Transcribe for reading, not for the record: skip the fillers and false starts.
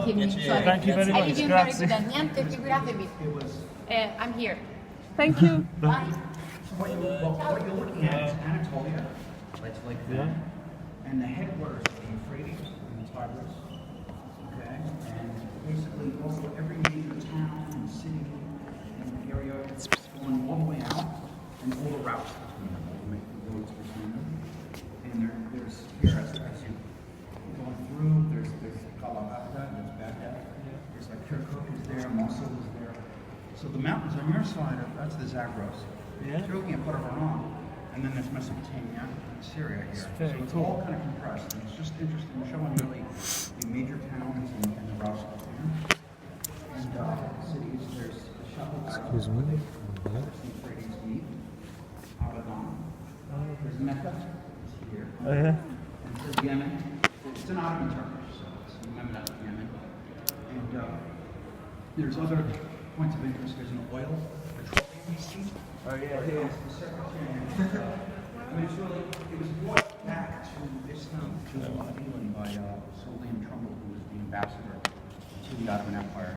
him. Sorry. Thank you very I much. didn't very Grazie. good. Niente, figuratevi. It was. I'm here. Thank you. Bye. So what you're looking at is Anatolia, right, like that, and the headwaters of the Euphrates and the Tigris, okay, and basically also every major town and city in the area is going all the way out, and all the routes between them, all the roads between them, and there's here as you going through, there's Kalabata, there's Baghdad, there's like Kirkuk is there, Mosul is there. So the mountains on your side, that's the Zagros. Yeah. You're looking at Paravan, and then there's Mesopotamia and Syria here. very So it's cool. all kind of compressed, and it's just interesting, showing really the major towns and the routes between them. And cities, there's the Shahab. Excuse me. There's the Euphrates meet, Abadan. There's Mecca, it's here. Oh, yeah. And there's Yemen. It's an Ottoman Turkish, so it's Mehmet Yemen. And there's other points of interest. There's an oil petroleum seat. Oh, yeah. I mean, it's really, it was brought back to Islam, to England by Sultan Trumbull, who was the ambassador to the Ottoman Empire.